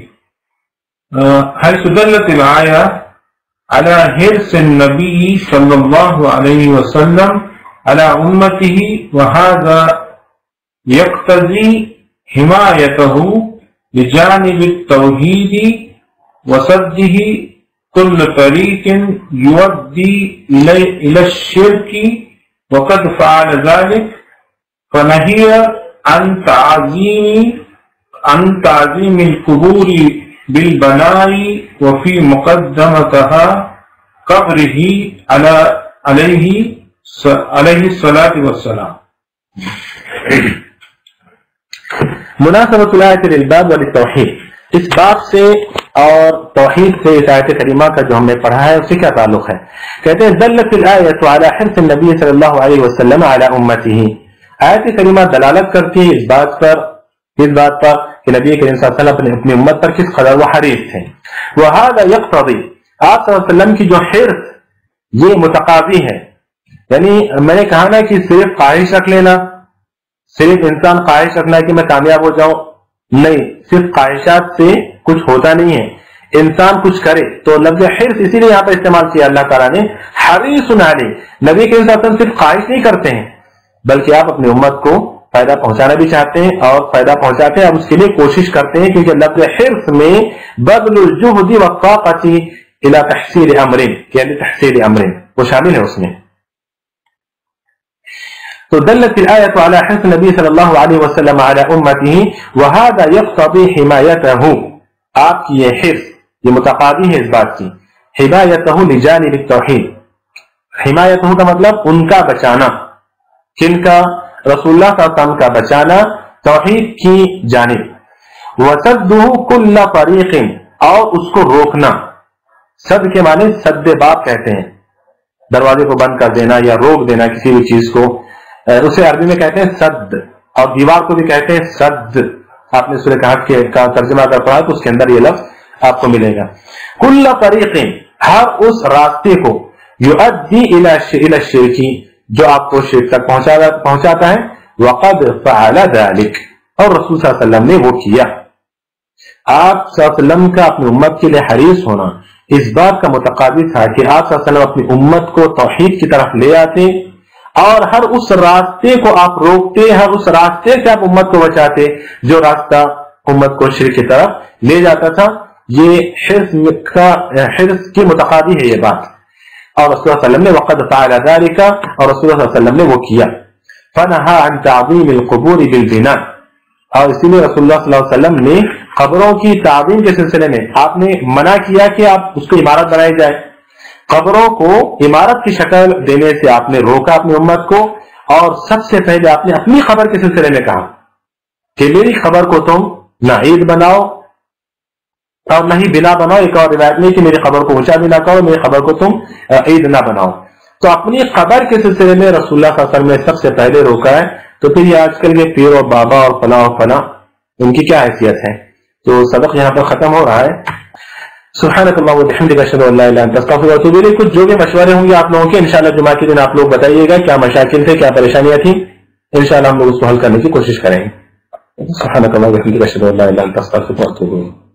حيث دلت الآية على حرص النبي صلى الله عليه وسلم على أمته، وهذا يقتضي حمايته بجانب التوحيد وصده كل طريق يؤدي إلى الشرك، وقد فعل ذلك، فنهي عن تعظيم القبور بالبناء وفي مقدمتها قبره عليه الصلاة والسلام۔ مناسبۃ الآیۃ للباب وللتوحید، اس باب سے اور توحید سے اس آیت کریمہ کا جو ہم نے پڑھا ہے اس سے کیا تعلق ہے؟ کہتے ہیں دلت الآیۃ علی حرص النبی صلی اللہ علیہ وسلم علی امتہ، آیت کریمہ دلالت کرتی ہے اس بات پر کہ نبی کریم صلی اللہ علیہ وسلم اپنی امت پر کس قدر وہ حریص تھے۔ وہذا یقتضی، آپ صلی اللہ علیہ وسلم کی جو حرص یہ متقاضی ہے، یعنی میں نے کہا نا کہ صرف خواہش رکھ لینا، صرف انسان خواہش رکھنا ہے کہ میں کامیاب ہو جاؤں، نہیں، صرف خواہشات سے کچھ ہوتا نہیں ہے، انسان کچھ کرے۔ تو لفظ حرص اسی لیے یہاں پر استعمال کیا اللہ تعالیٰ نے، حریص علی، نبی کریم صلی اللہ علیہ وسلم صرف خواہش نہیں کرتے ہیں بلکہ آپ اپنی امت کو فائدہ پہنچانا بھی چاہتے ہیں اور فائدہ پہنچاتے ہیں، آپ اس کے لیے کوشش کرتے ہیں، کیونکہ لفظ حرص میں بذل الجہد والطاقۃ الی تحصیل امر، یعنی تحصیل امر وہ شامل ہے اس میں۔ تو دلت الآیۃ علی حرص النبی صلی اللہ علیہ وسلم علی امتہ وہذا یقتضی حمایتہ، آپ کی یہ حرص یہ متقاضی ہے اس بات کی، حمایتہ لجانب التوحید، حمایتہ کا مطلب ان کا بچانا، کن کا؟ رسول اللہ صلی اللہ علیہ وسلم کا بچانا توحید کی جانب، وصدہ کل طریق، اور اس کو روکنا، صد کے معنی سد باب کہتے ہیں، دروازے کو بند کر دینا یا روک دینا کسی بھی چیز کو، اسے عربی میں کہتے ہیں سد، اور دیوار کو بھی کہتے ہیں سد۔ آپ نے سورہ کہف کا ترجمہ اگر پڑھا تو اس کے اندر یہ لفظ آپ کو ملے گا۔ کل طریق، ہر اس راستے کو، یؤدی الی الشرک، جو آپ کو شرک تک پہنچاتا ہے، وقد فعل ذلک، اور رسول صلی اللہ علیہ وسلم نے وہ کیا۔ آپ صلی اللہ علیہ وسلم کا اپنی امت کے لیے حریص ہونا اس بات کا متقاضی تھا کہ آپ صلی اللہ علیہ وسلم اپنی امت کو توحید کی طرف لے آتے، اور ہر اس راستے کو آپ روکتے، ہر اس راستے سے آپ امت کو بچاتے جو راستہ امت کو شرک کی طرف لے جاتا تھا۔ یہ حرص کی متقاضی ہے یہ بات، اور رسول اللہ صلی اللہ علیہ وسلم نے وقد فعل ذلك، اور رسول اللہ صلی اللہ علیہ وسلم نے وہ کیا۔ فنہى عن تعظیم القبور بالبناء، اور اسی لیے رسول اللہ صلی اللہ علیہ وسلم نے قبروں کی تعظیم کے سلسلے میں آپ نے منع کیا کہ آپ اس کو عمارت بنائی جائے، قبروں کو عمارت کی شکل دینے سے آپ نے روکا اپنی امت کو، اور سب سے پہلے آپ نے اپنی خبر کے سلسلے میں کہا کہ میری خبر کو تم نہ عید بناؤ اور نہ ہی بنا بناؤ، ایک اور روایت نہیں کہ میری خبر کو اونچا بھی نہ کرو، میری خبر کو تم عید نہ بناؤ۔ تو اپنی خبر کے سلسلے میں رسول اللہ صلی اللہ علیہ وسلم نے سب سے پہلے روکا ہے، تو پھر یہ آج کل کے پیر اور بابا اور فلاں اور فلاں ان کی کیا حیثیت ہے؟ تو سبق یہاں پر ختم ہو رہا ہے۔ سبحانک اللہم وبحمدک اشہد ان لا الہ الا انت استغفرک واتوب الیک۔ کچھ جو بھی مشورے ہوں گے آپ لوگوں کے انشاءاللہ جمعہ کے دن آپ لوگ بتائیے گا کیا مشاکل تھے، کیا پریشانیاں تھیں، انشاءاللہ ہم لوگ اس کو حل کرنے کی کوشش کریں گے۔ سبحانک اللہم وبحمدک اشہد ان لا الہ الا انت استغفرک واتوب الیک۔